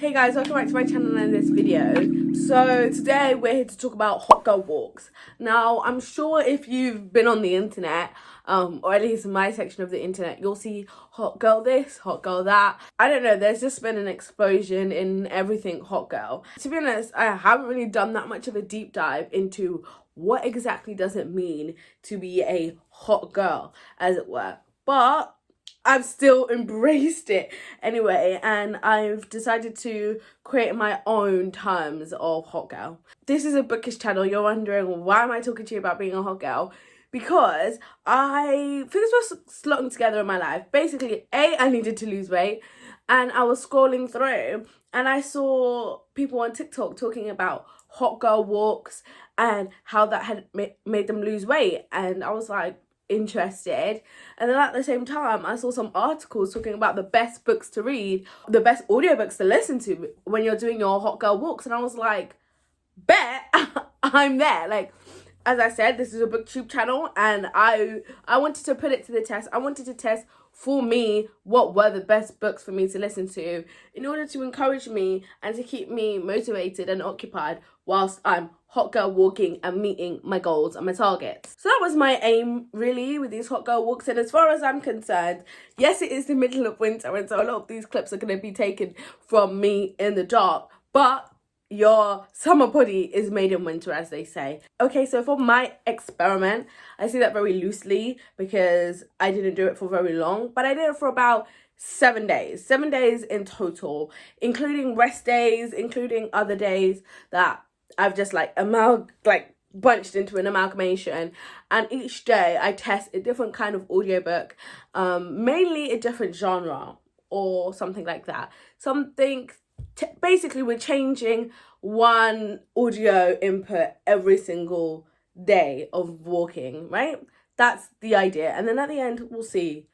Hey guys, welcome back to my channel and this video. So today we're here to talk about hot girl walks. Now I'm sure if you've been on the internet, or at least my section of the internet, you'll see hot girl this, hot girl that. I don't know, there's just been an explosion in everything hot girl. To be honest, I haven't really done that much of a deep dive into what exactly does it mean to be a hot girl, as it were. But I've still embraced it anyway, and I've decided to create my own terms of hot girl. This is a bookish channel. You're wondering, why am I talking to you about being a hot girl? Because things were slotting together in my life. Basically, I needed to lose weight, and I was scrolling through and I saw people on TikTok talking about hot girl walks and how that had made them lose weight, and I was like, interested. And then at the same time I saw some articles talking about the best books to read, the best audiobooks to listen to when you're doing your hot girl walks, and I was like, bet. I'm there. Like, as I said, this is a Booktube channel, and I wanted to put it to the test. I wanted to test for me what were the best books for me to listen to in order to encourage me and to keep me motivated and occupied whilst I'm hot girl walking and meeting my goals and my targets. So that was my aim really with these hot girl walks. And as far as I'm concerned, yes, it is the middle of winter, and so a lot of these clips are going to be taken from me in the dark, but your summer body is made in winter, as they say. Okay, so for my experiment, I say that very loosely because I didn't do it for very long, but I did it for about 7 days. 7 days in total, including rest days, including other days that I've just bunched into an amalgamation. And each day I test a different kind of audiobook, mainly a different genre or something like that. Basically, we're changing one audio input every single day of walking, right? That's the idea. And then at the end, we'll see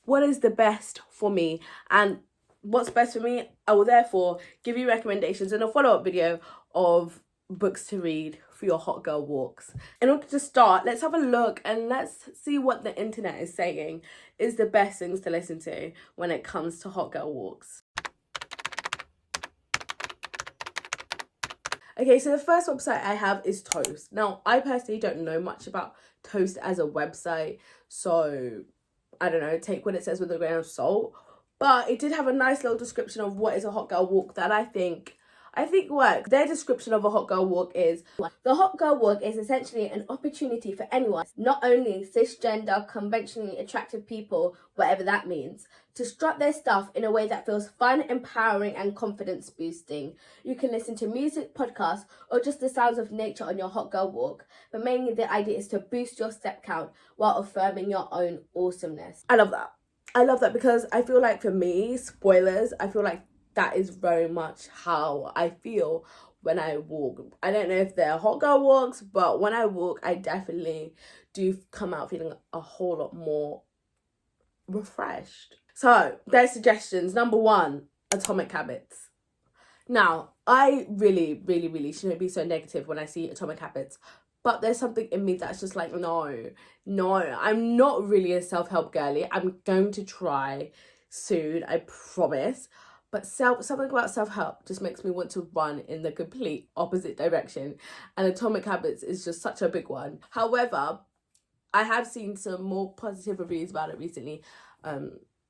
what is the best for me. And what's best for me, I will therefore give you recommendations in a follow-up video of books to read for your hot girl walks. In order to start, let's have a look and let's see what the internet is saying is the best things to listen to when it comes to hot girl walks. Okay, so the first website I have is Toast. Now, I personally don't know much about Toast as a website, so I don't know, take what it says with a grain of salt. But it did have a nice little description of what is a hot girl walk that I think works. Their description of a hot girl walk is: the hot girl walk is essentially an opportunity for anyone, not only cisgender, conventionally attractive people, whatever that means, to strut their stuff in a way that feels fun, empowering, and confidence boosting. You can listen to music, podcasts, or just the sounds of nature on your hot girl walk, but mainly the idea is to boost your step count while affirming your own awesomeness. I love that. I love that because I feel like, for me, spoilers, I feel like that is very much how I feel when I walk. I don't know if they're hot girl walks, but when I walk, I definitely do come out feeling a whole lot more refreshed. So, their suggestions. Number 1, Atomic Habits. Now, I really, really, really shouldn't be so negative when I see Atomic Habits, but there's something in me that's just like, no, I'm not really a self-help girly. I'm going to try soon, I promise. But something about self-help just makes me want to run in the complete opposite direction. And Atomic Habits is just such a big one. However, I have seen some more positive reviews about it recently.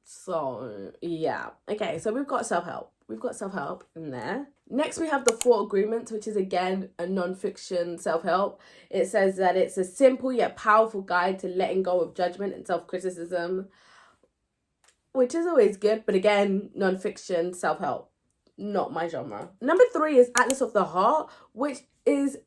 So, yeah. Okay, so we've got self-help. We've got self-help in there. Next, we have the 4 Agreements, which is, again, a non-fiction self-help. It says that it's a simple yet powerful guide to letting go of judgment and self-criticism, which is always good, but again, non-fiction, self-help, not my genre. Number 3 is Atlas of the Heart, which is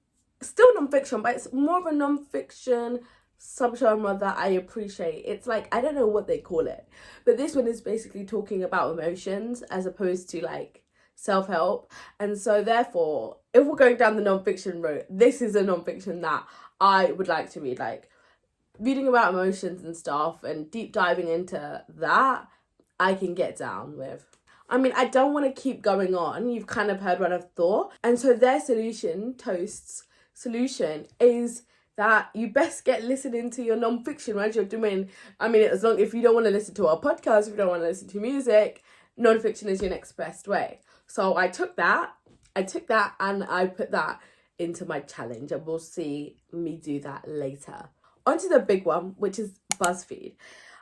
still non-fiction, but it's more of a non-fiction subgenre that I appreciate. It's like, I don't know what they call it, but this one is basically talking about emotions as opposed to like self-help. And so therefore, if we're going down the non-fiction route, this is a non-fiction that I would like to read. Like, reading about emotions and stuff and deep diving into that, I can get down with. I mean, I don't want to keep going on. You've kind of heard what I've thought. And so their solution, Toast's solution, is that you best get listening to your non-fiction while you're doing, if you don't want to listen to our podcast, if you don't want to listen to music, non-fiction is your next best way. So I took that and I put that into my challenge, and we'll see me do that later. On to the big one, which is BuzzFeed.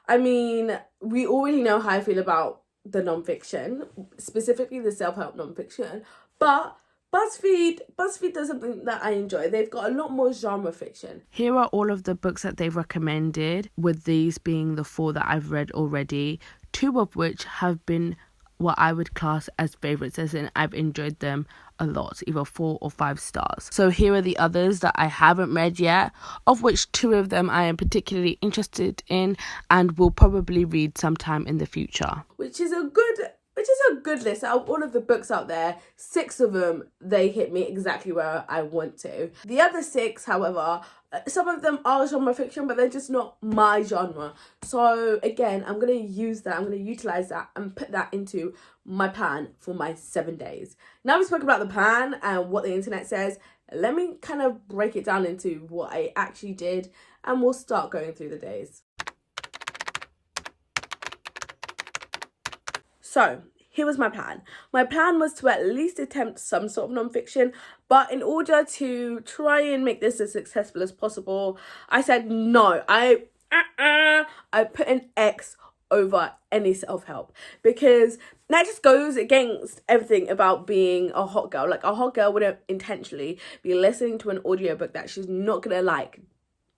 I mean, we already know how I feel about the nonfiction, specifically the self-help nonfiction, but BuzzFeed does something that I enjoy. They've got a lot more genre fiction. Here are all of the books that they've recommended, with these being the 4 that I've read already, 2 of which have been what I would class as favourites, as in I've enjoyed them a lot, either 4 or 5 stars. So here are the others that I haven't read yet, of which 2 of them I am particularly interested in and will probably read sometime in the future. Which is a good list. Out of all of the books out there, 6 of them, they hit me exactly where I want to. The other 6, however, some of them are genre fiction, but they're just not my genre. So again, I'm going to use that, I'm going to utilize that and put that into my plan for my 7 days. Now we spoke about the plan and what the internet says, let me kind of break it down into what I actually did, and we'll start going through the days. So here was my plan. My plan was to at least attempt some sort of nonfiction, but in order to try and make this as successful as possible, I said no. I put an X over any self-help, because that just goes against everything about being a hot girl. Like, a hot girl wouldn't intentionally be listening to an audiobook that she's not gonna like.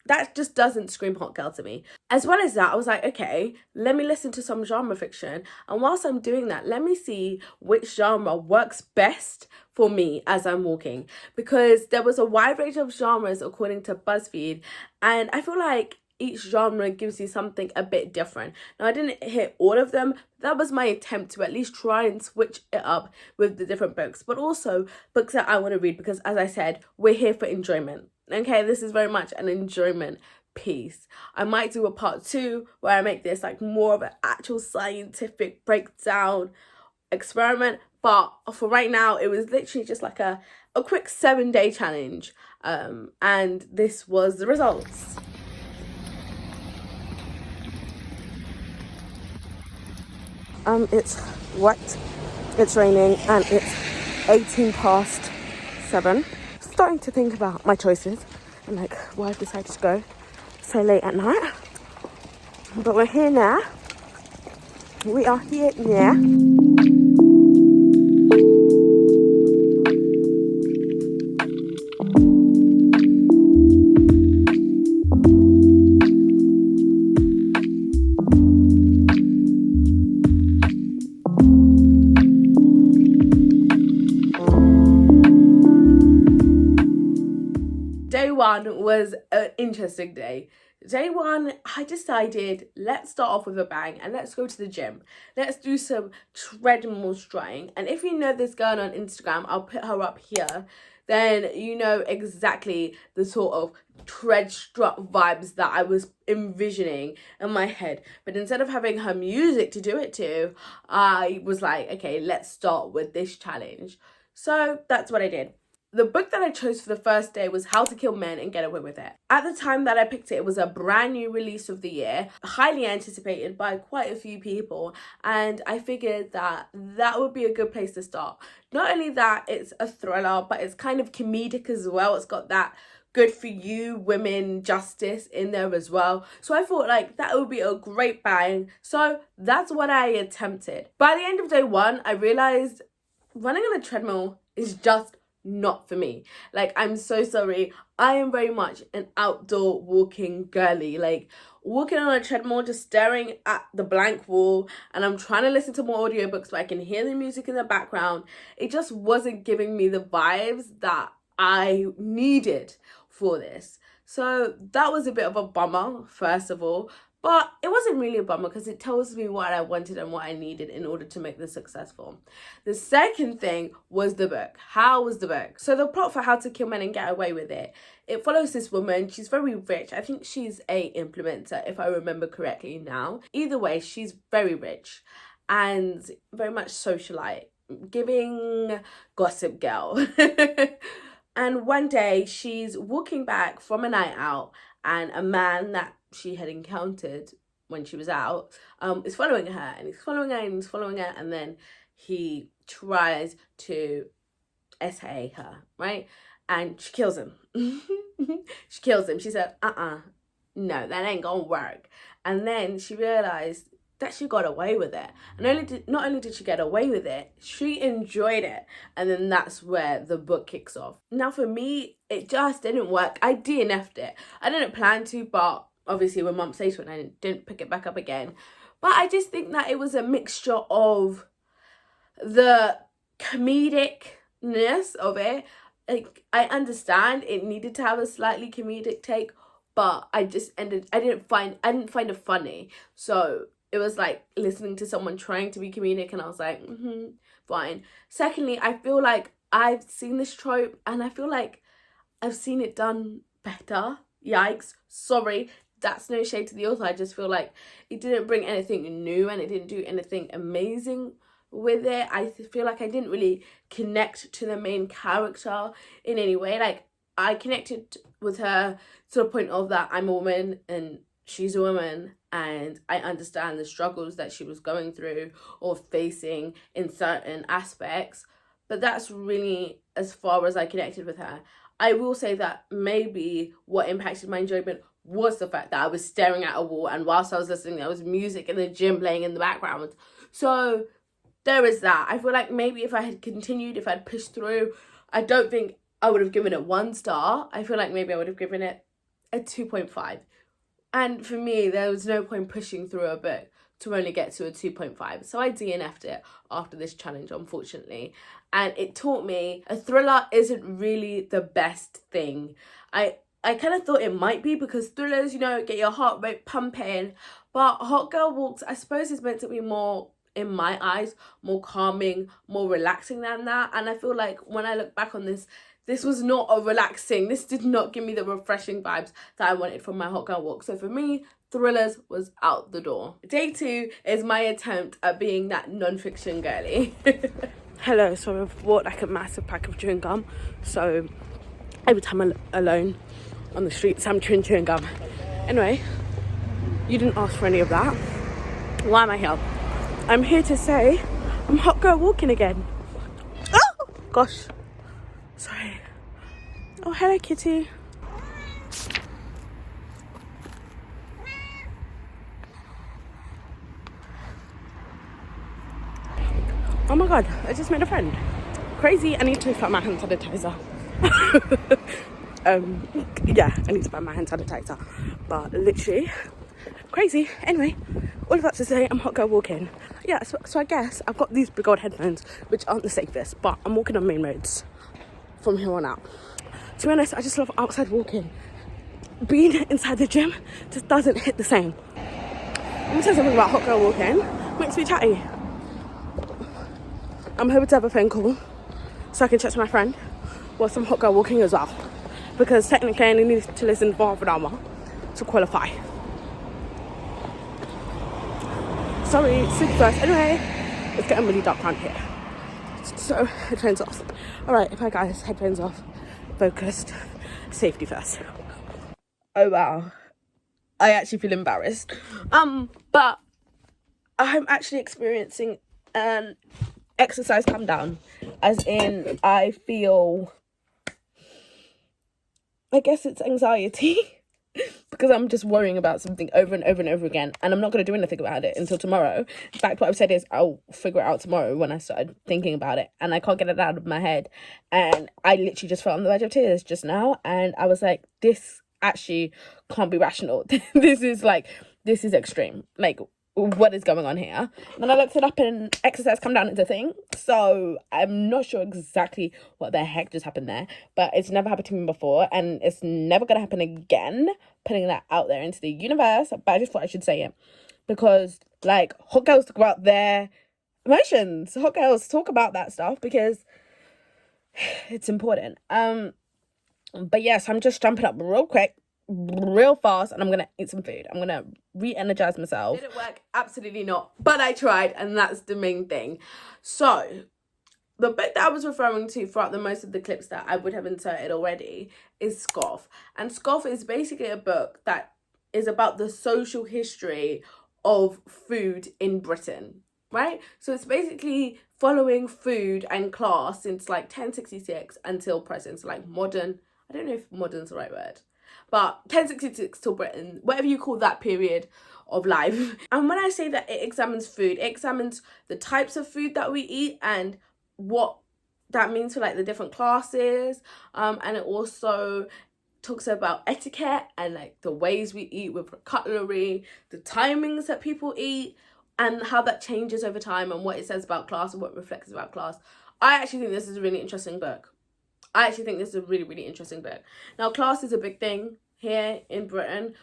That just doesn't scream hot girl to me. As well as that, I was like, okay, let me listen to some genre fiction. And whilst I'm doing that, let me see which genre works best for me as I'm walking. Because there was a wide range of genres according to BuzzFeed. And I feel like each genre gives you something a bit different. Now, I didn't hit all of them. That was my attempt to at least try and switch it up with the different books. But also books that I want to read, because as I said, we're here for enjoyment. Okay, this is very much an enjoyment piece. I might do a part 2 where I make this like more of an actual scientific breakdown experiment, but for right now it was literally just like a quick 7-day challenge, and this was the results. It's wet, it's raining, and it's 18 past 7. Starting to think about my choices and like why I've decided to go so late at night, but we're here now. We are here now. Day 1 was an interesting day. Day 1, I decided, let's start off with a bang and let's go to the gym. Let's do some treadmill strutting. And if you know this girl on Instagram, I'll put her up here, then you know exactly the sort of tread strut vibes that I was envisioning in my head. But instead of having her music to do it to, I was like, okay, let's start with this challenge. So that's what I did. The book that I chose for the first day was How to Kill Men and Get Away with It. At the time that I picked it, it was a brand new release of the year, highly anticipated by quite a few people, and I figured that that would be a good place to start. Not only that, it's a thriller, but it's kind of comedic as well. It's got that good for you women justice in there as well. So I thought like that would be a great bang. So that's what I attempted. By the end of day 1, I realized running on a treadmill is just not for me. Like, I'm so sorry. I am very much an outdoor walking girly. Like, walking on a treadmill, just staring at the blank wall, and I'm trying to listen to more audiobooks but I can hear the music in the background. It just wasn't giving me the vibes that I needed for this. So that was a bit of a bummer, first of all. But it wasn't really a bummer because it tells me what I wanted and what I needed in order to make this successful. The second thing was the book. How was the book? So the plot for How to Kill Men and Get Away with It, it follows this woman. She's very rich. I think she's a implementer, if I remember correctly now. Either way, she's very rich and very much socialite, giving Gossip Girl. And one day she's walking back from a night out, and a man that she had encountered when she was out is following her, and he's following her and he's following her, and then he tries to essay her, right? And she kills him. She kills him. She said, no, that ain't gonna work. And then she realized that she got away with it. And not only did she get away with it, she enjoyed it. And then that's where the book kicks off. Now for me, it just didn't work. I DNF'd it. I didn't plan to, but obviously we're months later and I didn't pick it back up again. But I just think that it was a mixture of the comedicness of it. Like, I understand it needed to have a slightly comedic take, but I didn't find it funny. So it was like listening to someone trying to be comedic, and I was like, fine. Secondly, I feel like I've seen this trope, and I feel like I've seen it done better. Yikes. Sorry. That's no shade to the author. I just feel like it didn't bring anything new, and it didn't do anything amazing with it. I feel like I didn't really connect to the main character in any way. Like, I connected with her to the point of that I'm a woman and she's a woman, and I understand the struggles that she was going through or facing in certain aspects, but that's really as far as I connected with her. I will say that maybe what impacted my enjoyment was the fact that I was staring at a wall, and whilst I was listening, there was music in the gym playing in the background. So there is that. I feel like maybe if I had continued, if I'd pushed through, I don't think I would have given it 1 star. I feel like maybe I would have given it a 2.5. And for me, there was no point pushing through a book to only get to a 2.5. So I DNF'd it after this challenge, unfortunately. And it taught me a thriller isn't really the best thing. I kind of thought it might be, because thrillers, you know, get your heart rate pumping. But Hot Girl Walks, I suppose, is meant to be more, in my eyes, more calming, more relaxing than that. And I feel like when I look back on this was not a relaxing, this did not give me the refreshing vibes that I wanted from my Hot Girl Walk. So for me, thrillers was out the door. Day 2 is my attempt at being that non-fiction girly. Hello, so I've bought like a massive pack of chewing gum. So every time I'm alone on the streets, I'm chewing gum. Anyway, you didn't ask for any of that. Why am I here? I'm here to say I'm Hot Girl Walking again. Oh, gosh. Sorry. Oh, hello, kitty. Oh my god, I just made a friend. Crazy. I need to find my hand sanitizer. Yeah, I need to buy my hand sanitizer. But literally, crazy. Anyway, all of that to say, I'm Hot Girl Walking. Yeah, so I guess I've got these big old headphones, which aren't the safest, but I'm walking on main roads from here on out. To be honest, I just love outside walking. Being inside the gym just doesn't hit the same. Let me tell you something about Hot Girl Walking. Makes me chatty. I'm hoping to have a phone call so I can chat to my friend whilst I'm Hot Girl Walking as well, because technically I only need to listen for half an hour to qualify. Sorry, sleep first. Anyway, it's getting really dark around here, so headphones off. Alright, bye guys, headphones off, focused, safety first. Oh wow, I actually feel embarrassed. But I'm actually experiencing an exercise come down, as in I feel, I guess it's anxiety because I'm just worrying about something over and over and over again, and I'm not going to do anything about it until tomorrow. In fact, what I've said is I'll figure it out tomorrow when I started thinking about it, and I can't get it out of my head. And I literally just felt on the verge of tears just now, and I was like, this actually can't be rational. This is extreme. Like, what is going on here? And I looked it up, and exercise come down is a thing. So I'm not sure exactly what the heck just happened there, but it's never happened to me before, and it's never gonna happen again. Putting that out there into the universe, but I just thought I should say it because, like, hot girls talk about their emotions. Hot girls talk about that stuff because it's important. But yes, I'm just jumping up real quick, real fast, and I'm gonna eat some food. I'm gonna re-energize myself. Did it work? Absolutely not, but I tried, and that's the main thing. So the book that I was referring to throughout the most of the clips that I would have inserted already is Scoff. And Scoff is basically a book that is about the social history of food in Britain. right? So it's basically following food and class since like 1066 until present, so like modern. I don't know if modern's the right word, but 1066 till Britain, whatever you call that period of life. And when I say that it examines food, it examines the types of food that we eat and what that means for like the different classes, and it also talks about etiquette and like the ways we eat with cutlery, the timings that people eat, and how that changes over time, and what it says about class and what it reflects about class. I actually think this is a really interesting book. I actually think this is a really, really interesting book. Now, class is a big thing here in Britain.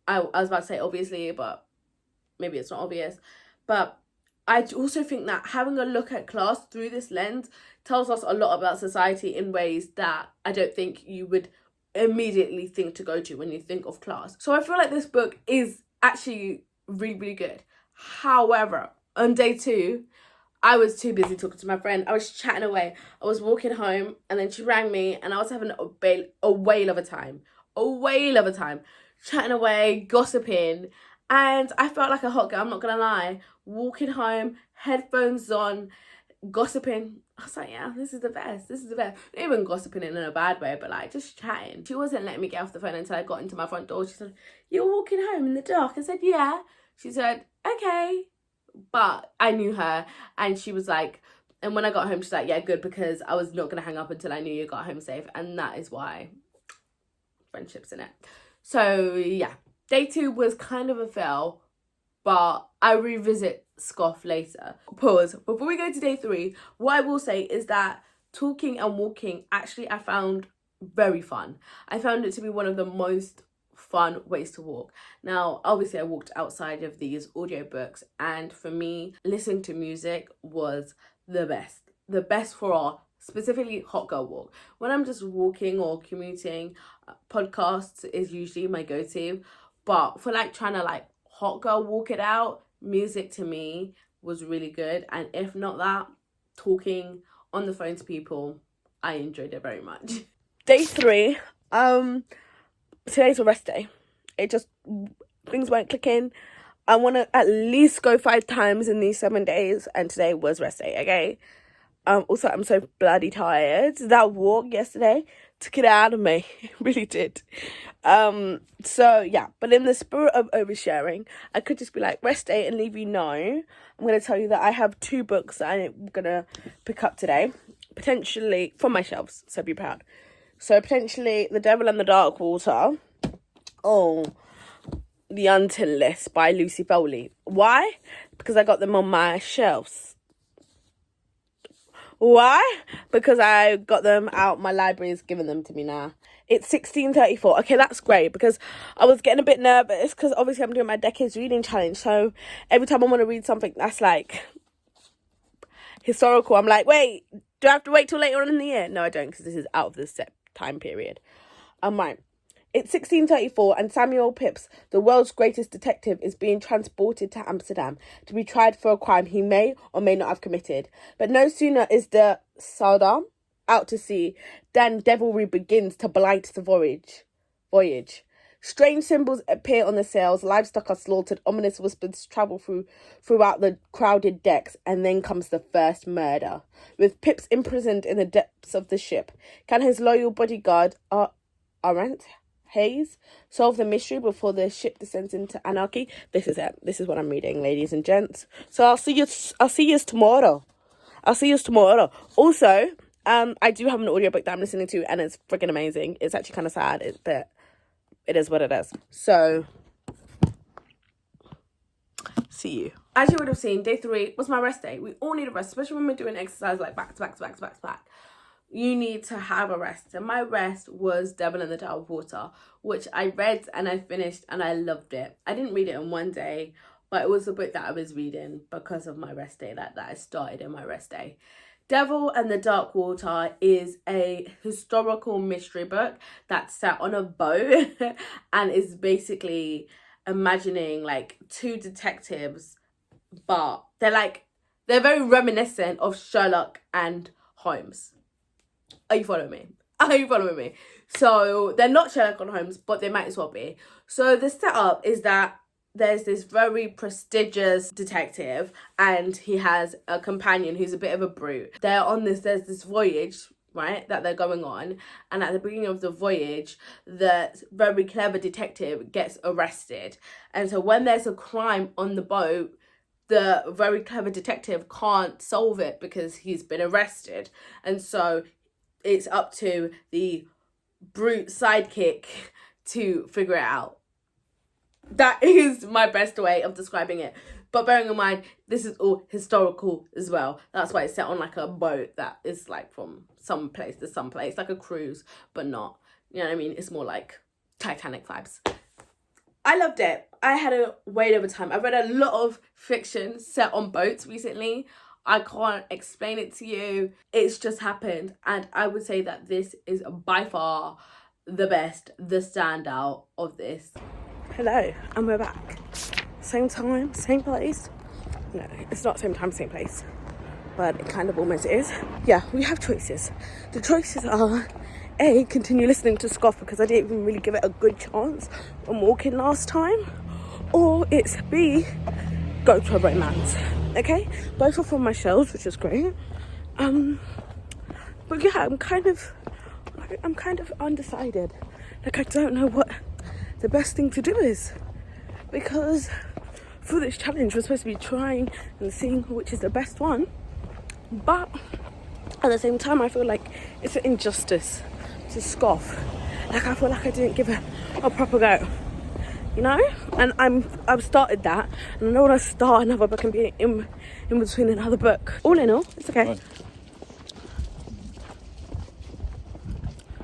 I was about to say obviously, but maybe it's not obvious. But I also think that having a look at class through this lens tells us a lot about society in ways that I don't think you would immediately think to go to when you think of class. So I feel like this book is actually really, really good. However, on day 2, I was too busy talking to my friend. I was chatting away. I was walking home and then she rang me and I was having a whale of a time. A whale of a time. Chatting away, gossiping. And I felt like a hot girl, I'm not gonna lie. Walking home, headphones on, gossiping. I was like, yeah, this is the best. This is the best. Not even gossiping in a bad way, but like just chatting. She wasn't letting me get off the phone until I got into my front door. She said, "You're walking home in the dark?" I said, "Yeah." She said, "Okay." But I knew her, and she was like, and when I got home, she's like, "Yeah, good, because I was not gonna hang up until I knew you got home safe." And that is why friendships in it. So yeah, day 2 was kind of a fail, but I revisit Scoff later. Pause. Before we go to day 3, what I will say is that talking and walking, actually I found very fun. I found it to be one of the most fun ways to walk. Now, obviously I walked outside of these audiobooks, and for me, listening to music was the best. The best for our specifically hot girl walk. When I'm just walking or commuting, podcasts is usually my go-to. But for like trying to like hot girl walk it out, music to me was really good. And if not that, talking on the phone to people, I enjoyed it very much. Day 3, today's a rest day. It just, things weren't clicking. I want to at least go 5 times in these 7 days, and today was rest day, okay? Also, I'm so bloody tired. That walk yesterday took it out of me. It really did. So yeah, but in the spirit of oversharing, I could just be like, rest day, and leave you know. I'm going to tell you that I have 2 books that I'm going to pick up today, potentially from my shelves, so be proud. So potentially The Devil and the Dark Water. Oh, The Until List by Lucy Foley. Why? Because I got them on my shelves. Why? Because I got them out. My library's giving them to me now. It's 16:34. Okay, that's great, because I was getting a bit nervous because obviously I'm doing my decades reading challenge. So every time I want to read something that's like historical, I'm like, wait, do I have to wait till later on in the year? No, I don't, because this is out of the set time period. Right. It's 1634 and Samuel Pepys, the world's greatest detective, is being transported to Amsterdam to be tried for a crime he may or may not have committed. But no sooner is the Saardam out to sea than devilry begins to blight the voyage. Strange symbols appear on the sails, livestock are slaughtered, ominous whispers travel throughout the crowded decks, and then comes the first murder. With Pepys imprisoned in the depths of the ship, can his loyal bodyguard, Arant Hayes, solve the mystery before the ship descends into anarchy? This is it. This is what I'm reading, ladies and gents. So I'll see you tomorrow. Also, I do have an audiobook that I'm listening to, and it's freaking amazing. It's actually kind of sad, but it is what it is. So, see you. As you would have seen, day 3 was my rest day. We all need a rest, especially when we're doing exercise like back to back. You need to have a rest. And my rest was Devil in the Dark Water, which I read and I finished and I loved it. I didn't read it in one day, but it was a book that I was reading because of my rest day, that I started in my rest day. Devil and the Dark Water is a historical mystery book that's set on a boat and is basically imagining like 2 detectives, but they're very reminiscent of Sherlock and Holmes. Are you following me? So they're not Sherlock and Holmes, but they might as well be. So the setup is that there's this very prestigious detective and he has a companion who's a bit of a brute. There's this voyage, right, that they're going on, and at the beginning of the voyage, the very clever detective gets arrested. And so when there's a crime on the boat, the very clever detective can't solve it because he's been arrested. And so it's up to the brute sidekick to figure it out. That is my best way of describing it. But bearing in mind, this is all historical as well. That's why it's set on like a boat that is like from some place to some place, like a cruise, but not. You know what I mean? It's more like Titanic vibes. I loved it. I had a wait over time. I've read a lot of fiction set on boats recently. I can't explain it to you. It's just happened. And I would say that this is by far the best, the standout of this. Hello, and we're back. Same time, same place. No, it's not same time, same place. But it kind of almost is. Yeah, we have choices. The choices are A, continue listening to Scoff because I didn't even really give it a good chance when walking last time. Or it's B, go to a romance. Okay? Both are from my shelves, which is great. But yeah, I'm kind of undecided. Like, I don't know what the best thing to do is, because for this challenge we're supposed to be trying and seeing which is the best one, but at the same time I feel like it's an injustice to Scoff. Like, I feel like I didn't give it a proper go, you know, and I've started that, and I don't want to start another book and be in between another book. All in all, it's okay. Right.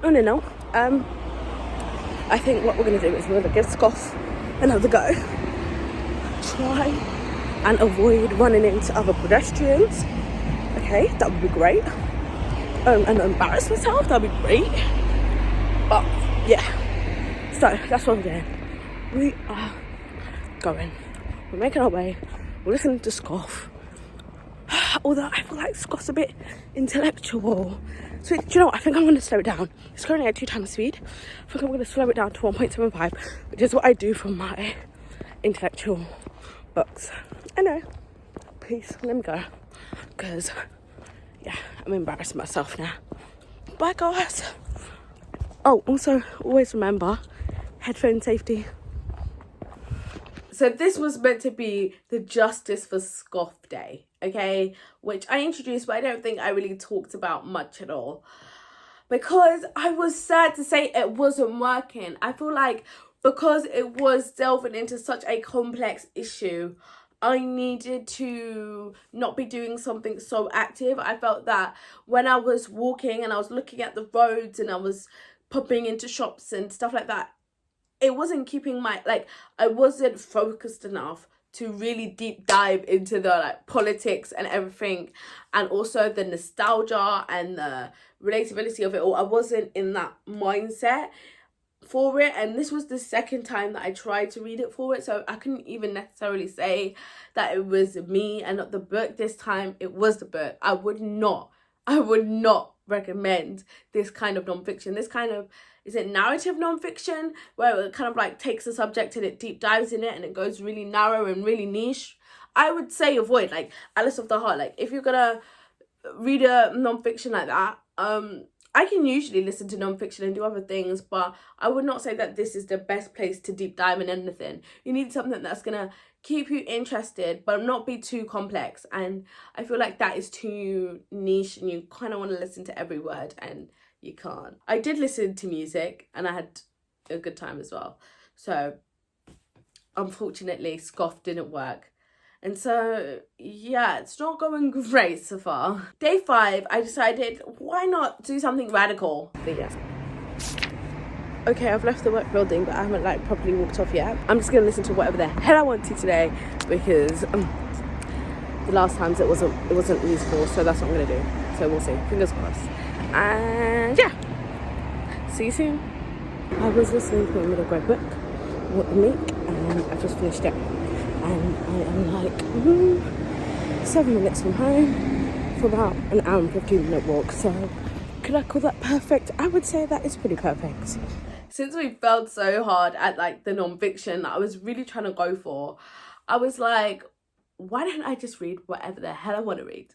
All in all, I think what we're going to do is we're going to give Scoff another go. Try and avoid running into other pedestrians. Okay, that would be great. And embarrass myself, that would be great. But yeah, so that's what we're doing. We are going. We're making our way. We're listening to Scoff. Although I feel like Scott's a bit intellectual. So, do you know what? I think I'm going to slow it down. It's currently at 2 times speed. I think I'm going to slow it down to 1.75, which is what I do for my intellectual books. I know. Peace. Let me go. Because, yeah, I'm embarrassing myself now. Bye, guys. Oh, also, always remember, headphone safety. So this was meant to be the Justice for Scoff Day, okay? Which I introduced, but I don't think I really talked about much at all. Because I was sad to say it wasn't working. I feel like because it was delving into such a complex issue, I needed to not be doing something so active. I felt that when I was walking and I was looking at the roads and I was popping into shops and stuff like that, it wasn't keeping my, like, I wasn't focused enough to really deep dive into the, like, politics and everything, and also the nostalgia and the relatability of it all. I wasn't in that mindset for it, and this was the second time that I tried to read it for it, so I couldn't even necessarily say that it was me and not the book. This time it was the book. I would not recommend this kind of non-fiction. This kind of, is it narrative non-fiction, where it kind of like takes a subject and it deep dives in it and it goes really narrow and really niche? I would say avoid, like Alice of the Heart. Like, if you're gonna read a non-fiction like that, I can usually listen to non-fiction and do other things, but I would not say that this is the best place to deep dive in anything. You need something that's gonna keep you interested but not be too complex, and I feel like that is too niche and you kind of want to listen to every word and you can't. I did listen to music and I had a good time as well, so unfortunately Scoff didn't work, and so yeah, it's not going great so far. Day 5, I decided, why not do something radical? But yeah. Okay, I've left the work building, but I haven't like properly walked off yet. I'm just gonna listen to whatever the hell I want to today, because the last times it wasn't useful, so that's what I'm gonna do. So we'll see, fingers crossed. And yeah, see you soon. I was listening to a middle grade book, What the Meek, and I just finished it. And I am like 7 minutes from home for about an hour and 15-minute walk. So could I call that perfect? I would say that is pretty perfect. since we failed so hard at like the non-fiction that I was really trying to go for, I was like, why don't I just read whatever the hell I want to read?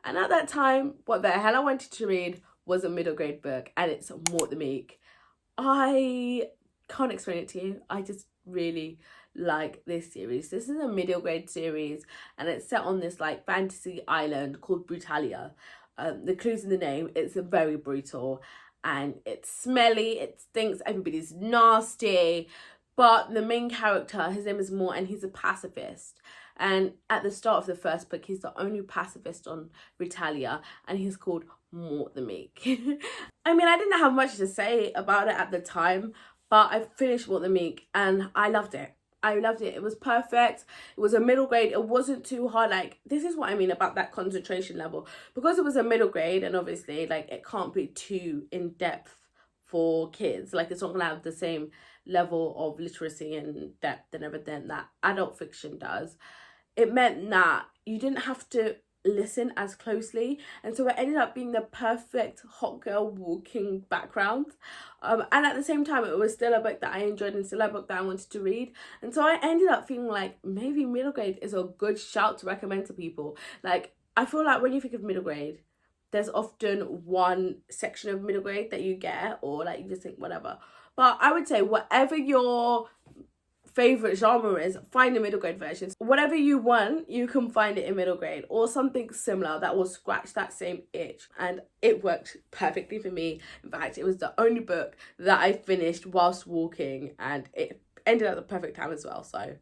And at that time, what the hell I wanted to read was a middle grade book, and it's Mort the Meek. I can't explain it to you. I just really like this series. This is a middle grade series, and it's set on this like fantasy island called Brutalia. The clues in the name, it's very brutal and it's smelly, it stinks, everybody's nasty. But the main character, his name is Mort, and he's a pacifist. And at the start of the first book, he's the only pacifist on Brutalia, and he's called Mort the Meek. I mean, I didn't have much to say about it at the time, but I finished Mort the Meek and I loved it. I loved it. It was perfect. It was a middle grade. It wasn't too hard. Like, this is what I mean about that concentration level. Because it was a middle grade, and obviously, like, it can't be too in-depth for kids. Like, it's not going to have the same level of literacy and depth and everything that adult fiction does. It meant that you didn't have to listen as closely, and so it ended up being the perfect hot girl walking background, and at the same time it was still a book that I enjoyed and still a book that I wanted to read. And so I ended up feeling like maybe middle grade is a good shout to recommend to people. Like, I feel like when you think of middle grade, there's often one section of middle grade that you get, or like you just think whatever. But I would say whatever your favorite genre is, find the middle grade versions. Whatever you want, you can find it in middle grade, or something similar that will scratch that same itch. And it worked perfectly for me. In fact, it was the only book that I finished whilst walking, and it ended at the perfect time as well. So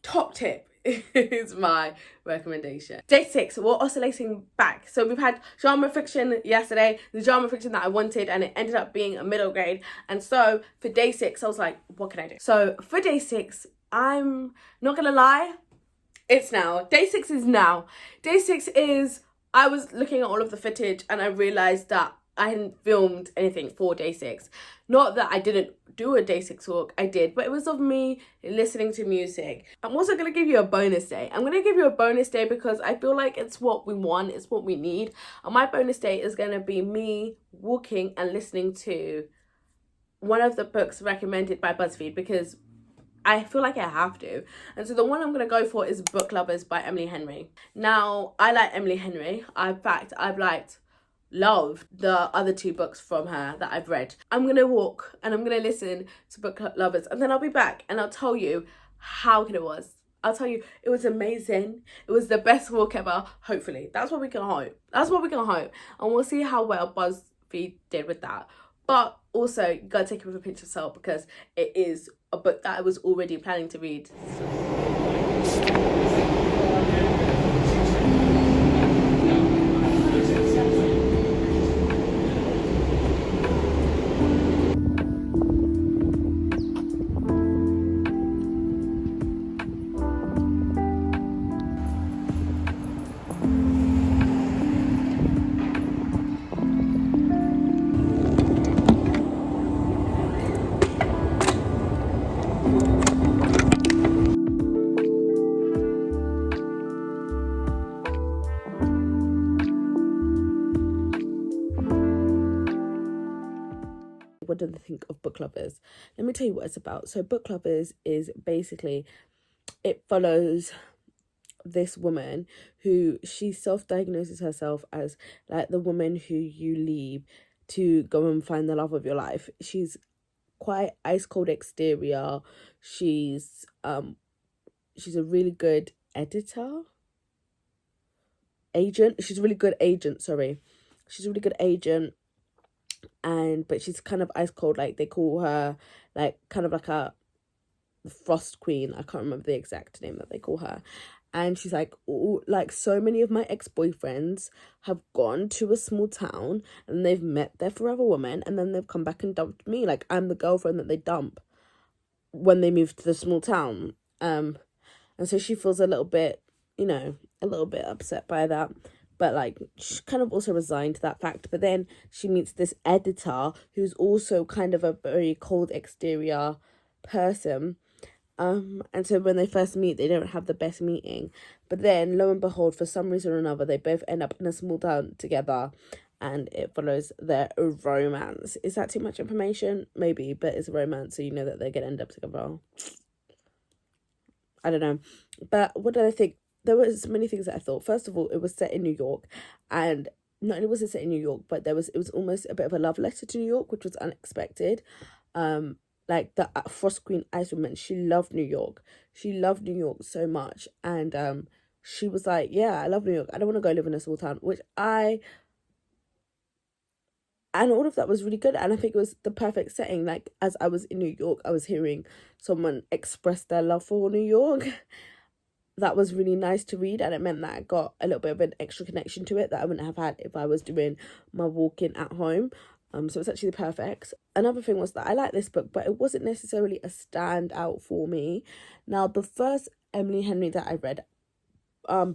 top tip is my recommendation. Day 6, we're oscillating back. So we've had genre fiction yesterday, the genre fiction that I wanted, and it ended up being a middle grade. And so for day 6, I was like, what can I do? So for day 6, I'm not gonna lie, it's now. Day 6 is now. Day 6 is, I was looking at all of the footage and I realized that I hadn't filmed anything for day 6. Not that I didn't do a day 6 walk, I did, but it was of me listening to music. I'm also going to give you a bonus day. I'm going to give you a bonus day because I feel like it's what we want, it's what we need. And my bonus day is going to be me walking and listening to one of the books recommended by BuzzFeed, because I feel like I have to. And so the one I'm going to go for is Book Lovers by Emily Henry. Now, I like Emily Henry. In fact, I've loved the other 2 books from her that I've read. I'm gonna walk and I'm gonna listen to Book Lovers, and then I'll be back and I'll tell you how good it was. I'll tell you it was amazing. It was the best walk ever. Hopefully, that's what we can hope. That's what we can hope, and we'll see how well BuzzFeed did with that. But also, you gotta take it with a pinch of salt because it is a book that I was already planning to read. What do they think of Book Lovers? Let me tell you what it's about. So Book Lovers is basically, it follows this woman who she self-diagnoses herself as like the woman who you leave to go and find the love of your life. She's quite ice cold exterior. She's a really good agent. She's a really good agent, but she's kind of ice cold. Like, they call her like kind of like a frost queen. I can't remember the exact name that they call her. And she's like, oh, like, so many of my ex-boyfriends have gone to a small town and they've met their forever woman, and then they've come back and dumped me. Like, I'm the girlfriend that they dump when they move to the small town. And so she feels a little bit upset by that. But like, she's kind of also resigned to that fact. But then she meets this editor who's also kind of a very cold exterior person. And so when they first meet, they don't have the best meeting. But then, lo and behold, for some reason or another, they both end up in a small town together. and it follows their romance. Is that too much information? Maybe, but it's a romance, so you know that they're going to end up together. I don't know. But what did I think? There was many things that I thought. First of all, it was set in New York, and not only was it set in New York, but it was almost a bit of a love letter to New York, which was unexpected. Like the Frost Queen Ice Woman, she loved New York. She loved New York so much, and she was like, "Yeah, I love New York. I don't want to go live in a small town," and all of that was really good, and I think it was the perfect setting. Like, as I was in New York, I was hearing someone express their love for New York. That was really nice to read, and it meant that I got a little bit of an extra connection to it that I wouldn't have had if I was doing my walking at home. So it's actually perfect. Another thing was that I like this book, but it wasn't necessarily a standout for me. Now, the first Emily Henry that I read,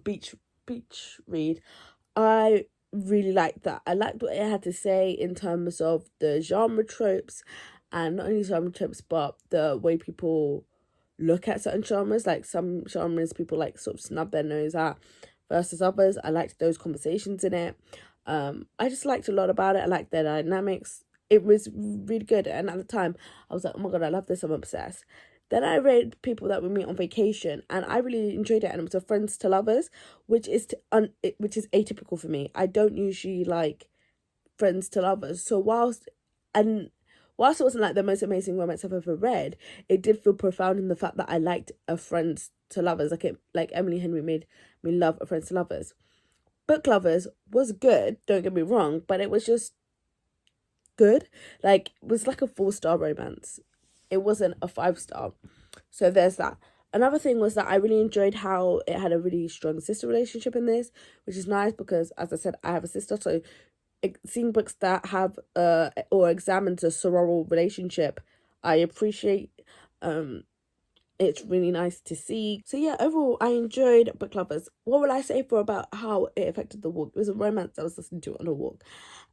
Beach Read, I really liked that. I liked what it had to say in terms of the genre tropes, and not only genre tropes, but the way people look at certain genres. Like, some genres people like sort of snub their nose at versus others. I liked those conversations in it. I just liked a lot about it. I liked their dynamics. It was really good, and at the time I was like, oh my god, I love this, I'm obsessed. Then I read People That We Meet on Vacation, and I really enjoyed it, and it was a Friends to Lovers, which is atypical for me. I don't usually like Friends to Lovers, so whilst it wasn't like the most amazing romance I've ever read, it did feel profound in the fact that I liked a Friends to Lovers. Like Emily Henry made me love a Friends to Lovers. Book Lovers was good, don't get me wrong, but it was just good. Like, it was like a 4-star romance. It wasn't a 5-star. So there's that. Another thing was that I really enjoyed how it had a really strong sister relationship in this, which is nice because, as I said, I have a sister, so seeing books that have or examines a sororal relationship, I appreciate. It's really nice to see. So yeah, overall, I enjoyed Book Lovers. What will I say for about how it affected the walk? It was a romance I was listening to on a walk.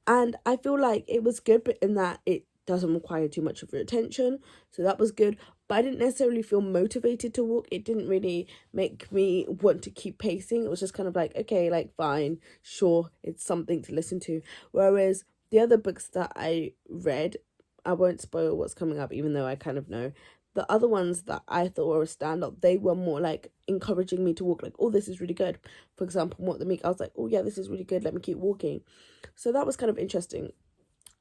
And I feel like it was good, but in that it doesn't require too much of your attention. So that was good. But I didn't necessarily feel motivated to walk. It didn't really make me want to keep pacing. It was just kind of like, okay, like, fine, sure, it's something to listen to. Whereas the other books that I read, I won't spoil what's coming up, even though I kind of know. The other ones that I thought were a standout, they were more like encouraging me to walk, like, oh, this is really good. For example, What the Meek, I was like, oh yeah, this is really good, let me keep walking. So that was kind of interesting.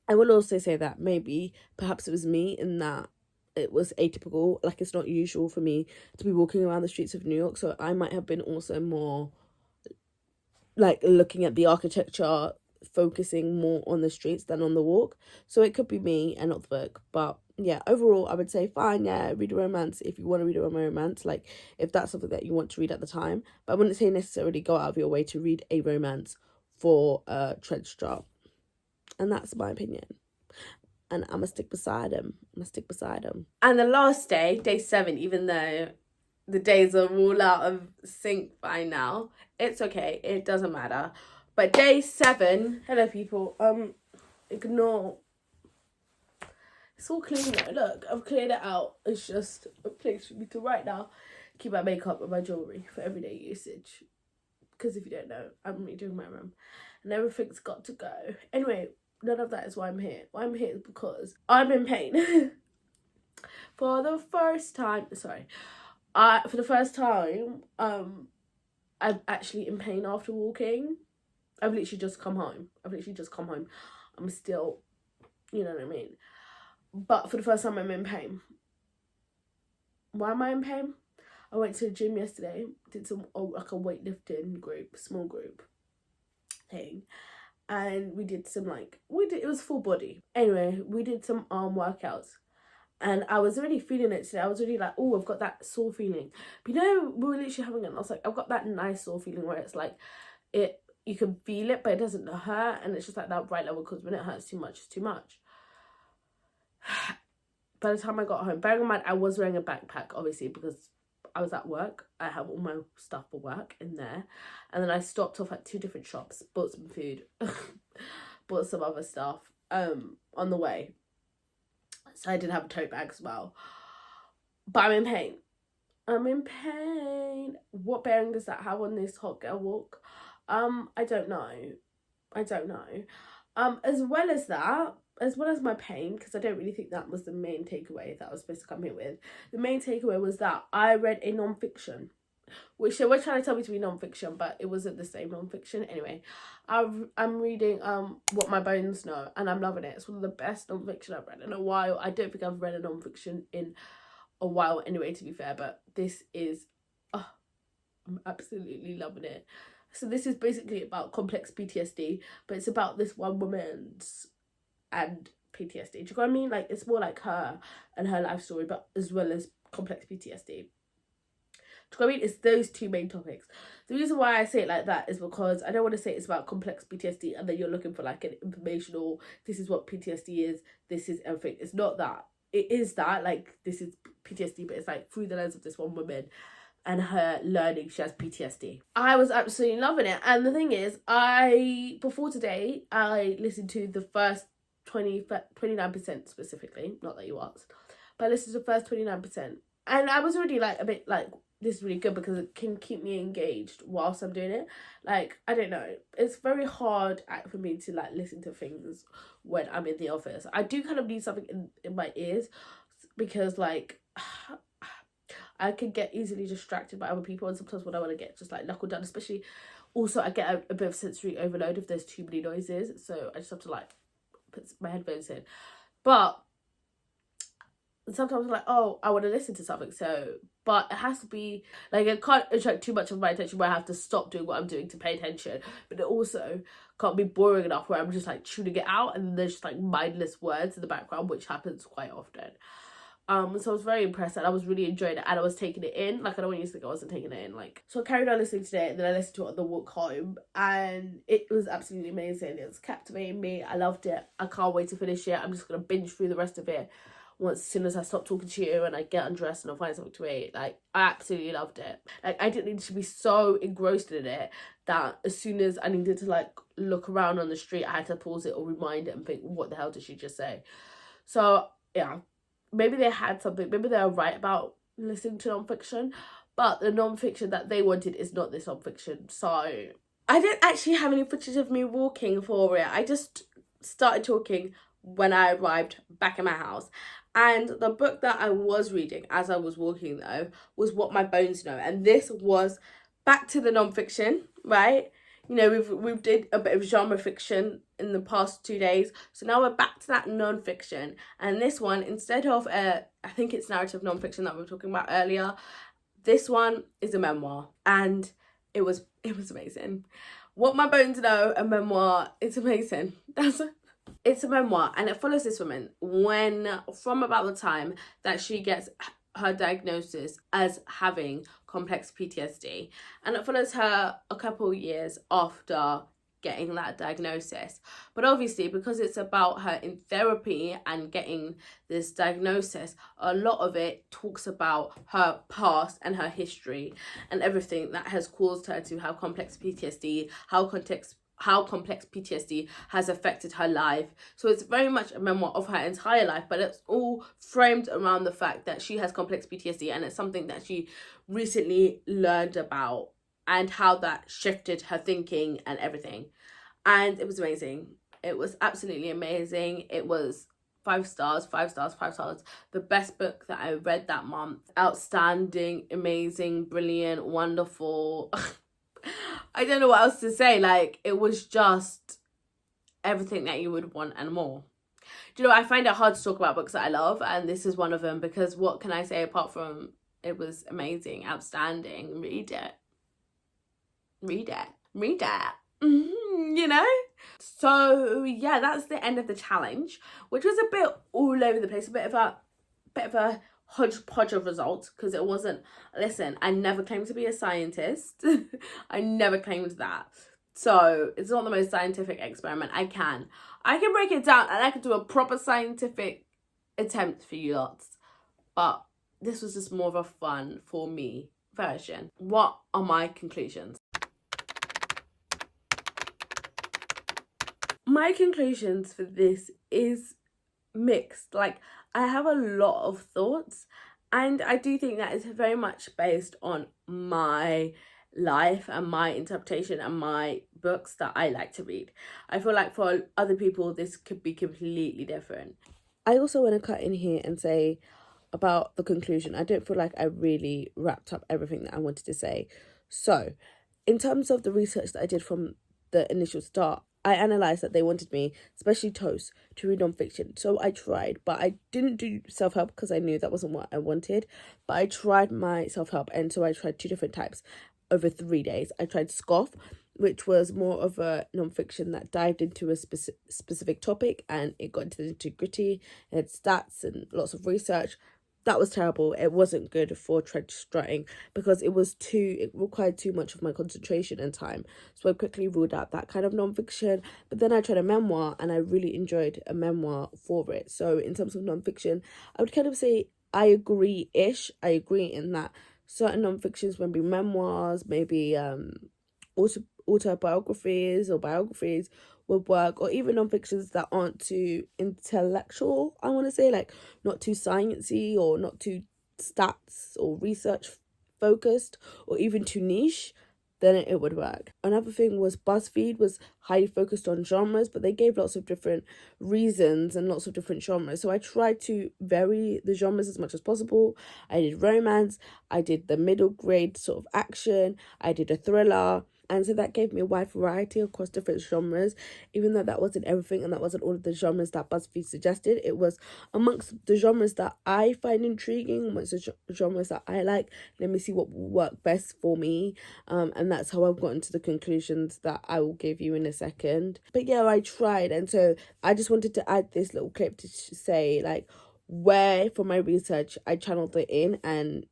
I will also say that maybe, perhaps it was me in that it was atypical. Like, it's not usual for me to be walking around the streets of New York, so I might have been also more like looking at the architecture, focusing more on the streets than on the walk. So it could be me and not the book. But yeah, overall, I would say fine, yeah, read a romance if you want to read a romance, like, if that's something that you want to read at the time. But I wouldn't say necessarily go out of your way to read a romance for Trench Drop. And that's my opinion. And I'm going to stick beside him. And the last day, day 7, even though the days are all out of sync by now, it's okay, it doesn't matter. But day 7, hello people, ignore, it's all clean though, look, I've cleared it out. It's just a place for me to right now keep my makeup and my jewellery for everyday usage. Because if you don't know, I'm redoing my room and everything's got to go. Anyway, none of that is why I'm here. Why I'm here is because I'm in pain. For the first time, I'm actually in pain after walking. I've literally just come home. I'm still, you know what I mean? But for the first time, I'm in pain. Why am I in pain? I went to the gym yesterday, did some, like a weightlifting group, small group thing. And we did some, it was full body. Anyway, we did some arm workouts. And I was already feeling it today. I was already like, oh, I've got that sore feeling. But you know, we were literally having it, and I was like, I've got that nice sore feeling where it's like, you can feel it, but it doesn't hurt. And it's just like that right level, because when it hurts too much, it's too much. By the time I got home, bearing in mind, I was wearing a backpack, obviously, because I was at work. I have all my stuff for work in there. And then I stopped off at 2 different shops, bought some food, bought some other stuff on the way. So I did have a tote bag as well. But I'm in pain. What bearing does that have on this hot girl walk? I don't know. As well as my pain, because I don't really think that was the main takeaway that I was supposed to come here with. The main takeaway was that I read a non-fiction, which they were trying to tell me to be non-fiction, but it wasn't the same non-fiction. Anyway, I'm reading What My Bones Know, and I'm loving it. It's one of the best non-fiction I've read in a while. I don't think I've read a non-fiction in a while anyway, to be fair, but this is, I'm absolutely loving it. So this is basically about complex PTSD, but it's about this one woman's and PTSD. Do you know what I mean? Like, it's more like her and her life story, but as well as complex PTSD. Do you know what I mean? It's those two main topics. The reason why I say it like that is because I don't want to say it's about complex PTSD and then you're looking for like an informational, this is what PTSD is, this is everything. It's not that. It is that, like, this is PTSD, but it's like through the lens of this one woman and her learning she has PTSD. I was absolutely loving it. And the thing is, before today, I listened to the first 29% specifically, not that you asked, but I listened to the first 29%. And I was already like a bit like, this is really good because it can keep me engaged whilst I'm doing it. Like, I don't know, it's very hard for me to like listen to things when I'm in the office. I do kind of need something in my ears because like I can get easily distracted by other people, and sometimes when I want to get just like knuckled down, especially also I get a bit of sensory overload if there's too many noises, so I just have to like put my headphones in. But sometimes I'm like, oh, I want to listen to something, so, but it has to be like, it can't attract too much of my attention where I have to stop doing what I'm doing to pay attention, but it also can't be boring enough where I'm just like tuning it out and there's just like mindless words in the background, which happens quite often. So I was very impressed and I was really enjoying it and I was taking it in. Like, I don't want you to think I wasn't taking it in. Like, so I carried on listening today and then I listened to it on the walk home and it was absolutely amazing. It was captivating me. I loved it. I can't wait to finish it. I'm just going to binge through the rest of it as soon as I stop talking to you and I get undressed and I'll find something to eat. Like, I absolutely loved it. Like, I didn't need to be so engrossed in it that as soon as I needed to like look around on the street, I had to pause it or rewind it and think, what the hell did she just say? So yeah, maybe they had something, maybe they were right about listening to non-fiction, but the non-fiction that they wanted is not this non-fiction. So I didn't actually have any footage of me walking for it. I just started talking when I arrived back in my house. And the book that I was reading as I was walking though was What My Bones Know, and this was back to the non-fiction, right? You know, we've did a bit of genre fiction in the past 2 days, so now we're back to that non-fiction. And this one, instead of I think it's narrative non-fiction that we were talking about earlier, this one is a memoir, and it was amazing. What My Bones Know, a memoir, it's amazing. It's a memoir, and it follows this woman from about the time that she gets her diagnosis as having complex PTSD, and it follows her a couple of years after getting that diagnosis. But obviously, because it's about her in therapy and getting this diagnosis, a lot of it talks about her past and her history and everything that has caused her to have complex PTSD, how complex PTSD has affected her life. So it's very much a memoir of her entire life, but it's all framed around the fact that she has complex PTSD, and it's something that she recently learned about and how that shifted her thinking and everything. And it was amazing. It was absolutely amazing. It was 5 stars, 5 stars, 5 stars. The best book that I read that month. Outstanding, amazing, brilliant, wonderful. I don't know what else to say. Like, it was just everything that you would want and more. Do you know, I find it hard to talk about books that I love, and this is one of them, because what can I say apart from it was amazing, outstanding? Read it. You know? So yeah, that's the end of the challenge, which was a bit all over the place, a bit of a hodgepodge of results, because it wasn't, listen, I never claimed to be a scientist. I never claimed that. So it's not the most scientific experiment. I can break it down and I can do a proper scientific attempt for you lots, but this was just more of a fun for me version. What are my conclusions? My conclusions for this is mixed. Like, I have a lot of thoughts, and I do think that it's very much based on my life and my interpretation and my books that I like to read. I feel like for other people, this could be completely different. I also want to cut in here and say about the conclusion, I don't feel like I really wrapped up everything that I wanted to say. So, in terms of the research that I did from the initial start, I analysed that they wanted me, especially Toast, to read non-fiction. So I tried, but I didn't do self-help because I knew that wasn't what I wanted. But I tried my self-help, and so I tried 2 different types over 3 days. I tried Scoff, which was more of a non-fiction that dived into a specific topic, and it got into the nitty-gritty, and had stats and lots of research. That was terrible. It wasn't good for trench strutting because it required too much of my concentration and time. So I quickly ruled out that kind of non-fiction. But then I tried a memoir, and I really enjoyed a memoir for it. So in terms of non-fiction, I would kind of say I agree-ish. I agree in that certain non-fictions, maybe memoirs, maybe autobiographies or biographies would work, or even non-fictions that aren't too intellectual, I want to say, like not too sciencey or not too stats or research focused or even too niche, then it would work. Another thing was BuzzFeed was highly focused on genres, but they gave lots of different reasons and lots of different genres. So I tried to vary the genres as much as possible. I did romance, I did the middle grade sort of action, I did a thriller. And so that gave me a wide variety across different genres, even though that wasn't everything and that wasn't all of the genres that BuzzFeed suggested. It was amongst the genres that I find intriguing, amongst the genres that I like. Let me see what will work best for me. And that's how I've gotten to the conclusions that I will give you in a second. But yeah, I tried. And so I just wanted to add this little clip to say, like, where from my research I channeled it in and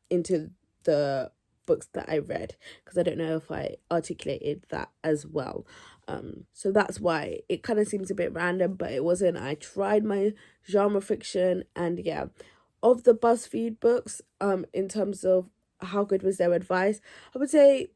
into the books that I read, because I don't know if I articulated that as well. So that's why it kind of seems a bit random, but it wasn't. I tried my genre fiction, and yeah, of the BuzzFeed books, in terms of how good was their advice, I would say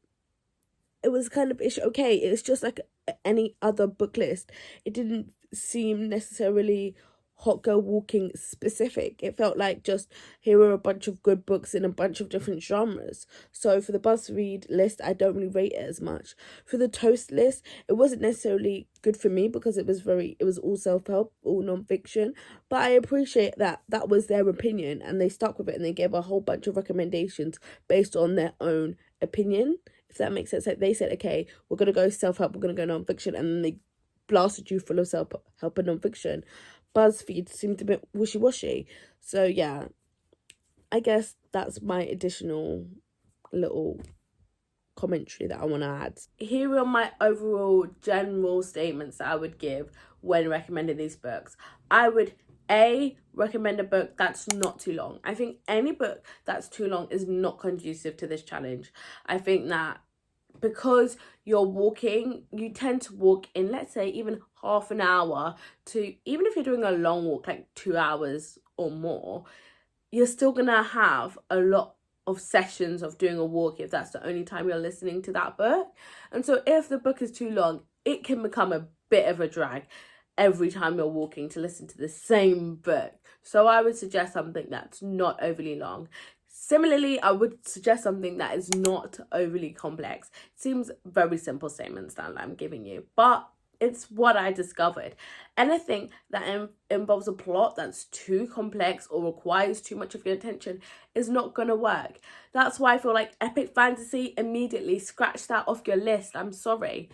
it was kind of ish okay. It's just like any other book list. It didn't seem necessarily hot girl walking specific. It felt like just here are a bunch of good books in a bunch of different genres. So for the BuzzFeed list, I don't really rate it as much. For the Toast list, it wasn't necessarily good for me because it was all self-help, all non-fiction, but I appreciate that that was their opinion and they stuck with it, and they gave a whole bunch of recommendations based on their own opinion, if that makes sense. Like they said, okay, we're gonna go self-help, we're gonna go non-fiction, and then they blasted you full of self-help and non-fiction. BuzzFeed seemed a bit wishy-washy. So yeah, I guess that's my additional little commentary that I want to add. Here are my overall general statements that I would give when recommending these books. I would recommend a book that's not too long. I think any book that's too long is not conducive to this challenge. I think that because you're walking, you tend to walk in, let's say, even half an hour to, even if you're doing a long walk, like 2 hours or more, you're still gonna have a lot of sessions of doing a walk if that's the only time you're listening to that book. And so if the book is too long, it can become a bit of a drag every time you're walking to listen to the same book. So I would suggest something that's not overly long. Similarly, I would suggest something that is not overly complex. It seems very simple statements that I'm giving you, but it's what I discovered. Anything that involves a plot that's too complex or requires too much of your attention is not going to work. That's why I feel like epic fantasy, immediately scratch that off your list. I'm sorry.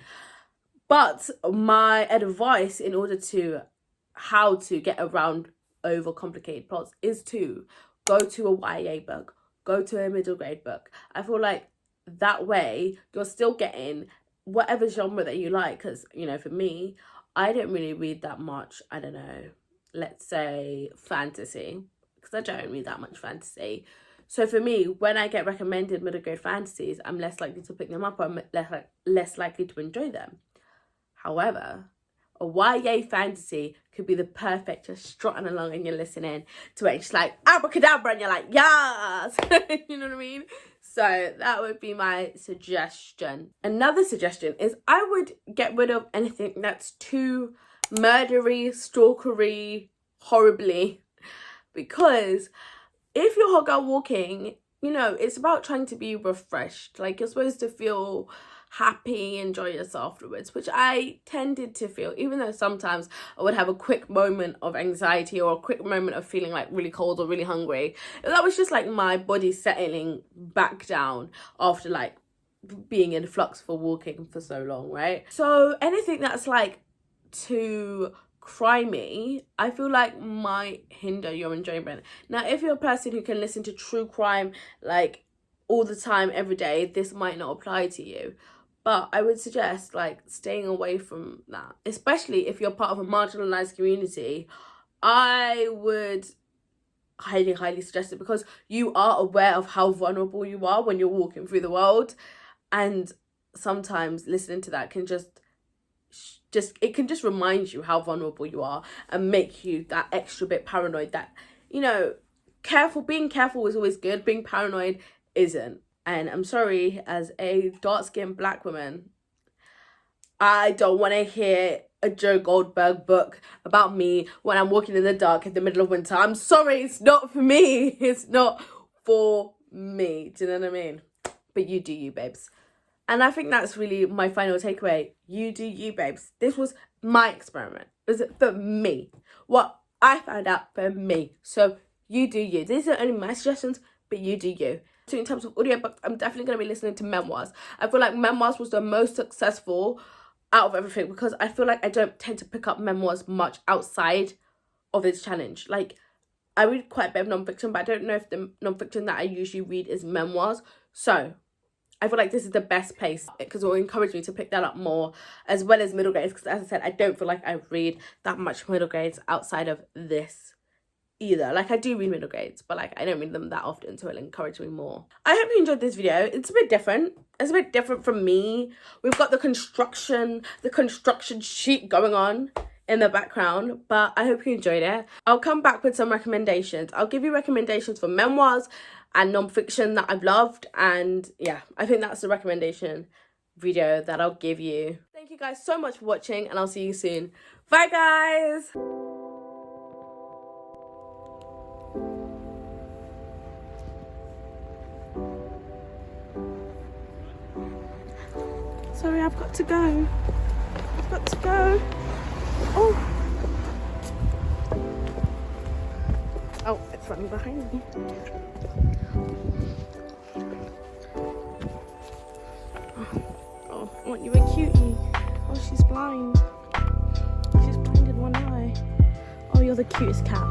But my advice in order to how to get around overcomplicated plots is to go to a YA book, go to a middle grade book. I feel like that way you're still getting whatever genre that you like, because, you know, for me, I don't really read that much, I don't know, let's say fantasy, because I don't read that much fantasy. So for me, when I get recommended middle grade fantasies, I'm less likely to pick them up, or I'm less likely to enjoy them. However, a YA fantasy could be the perfect, just strutting along and you're listening to it. It's just like abracadabra and you're like, yes! You know what I mean? So that would be my suggestion. Another suggestion is I would get rid of anything that's too murdery, stalkery, horribly. Because if you're hot girl walking, you know, it's about trying to be refreshed. Like, you're supposed to feel happy and joyous afterwards, which I tended to feel, even though sometimes I would have a quick moment of anxiety or a quick moment of feeling like really cold or really hungry. That was just like my body settling back down after like being in flux for walking for so long, right? So anything that's like too crimey, I feel like might hinder your enjoyment. Now, if you're a person who can listen to true crime like all the time, every day, this might not apply to you. But I would suggest like staying away from that, especially if you're part of a marginalized community. I would highly suggest it, because you are aware of how vulnerable you are when you're walking through the world, and sometimes listening to that can just it can just remind you how vulnerable you are and make you that extra bit paranoid. That, you know, being careful is always good, being paranoid isn't. And I'm sorry, as a dark-skinned black woman, I don't want to hear a Joe Goldberg book about me when I'm walking in the dark in the middle of winter. I'm sorry, it's not for me. It's not for me. Do you know what I mean? But you do you, babes. And I think that's really my final takeaway. You do you, babes. This was my experiment. It was for me. What I found out for me. So you do you. These are only my suggestions, but you do you. So in terms of audiobooks, I'm definitely going to be listening to memoirs. I feel like memoirs was the most successful out of everything, because I feel like I don't tend to pick up memoirs much outside of this challenge. Like, I read quite a bit of non-fiction, but I don't know if the non-fiction that I usually read is memoirs. So I feel like this is the best place, because it will encourage me to pick that up more, as well as middle grades, because as I said, I don't feel like I read that much middle grades outside of this either. Like, I do read middle grades, but like I don't read them that often, so it'll encourage me more. I hope you enjoyed this video. It's a bit different. It's a bit different from me. We've got the construction sheet going on in the background, but I hope you enjoyed it. I'll come back with some recommendations. I'll give you recommendations for memoirs and non-fiction that I've loved, and yeah, I think that's the recommendation video that I'll give you. Thank you guys so much for watching, and I'll see you soon. Bye guys. Sorry, I've got to go. I've got to go. Oh, it's running behind me. Oh, aren't you a cutie? Oh, she's blind. She's blind in one eye. Oh, you're the cutest cat.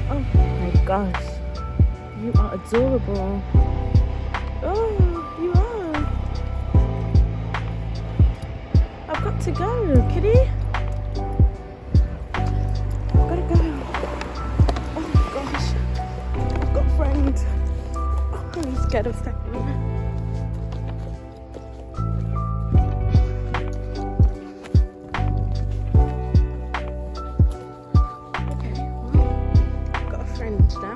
Oh my gosh. You are adorable. Oh, you are. I've got to go, kitty. I've got to go. Oh my gosh. I've got a friend. Oh, I'm scared of stepping on her. Okay, well, I've got a friend now.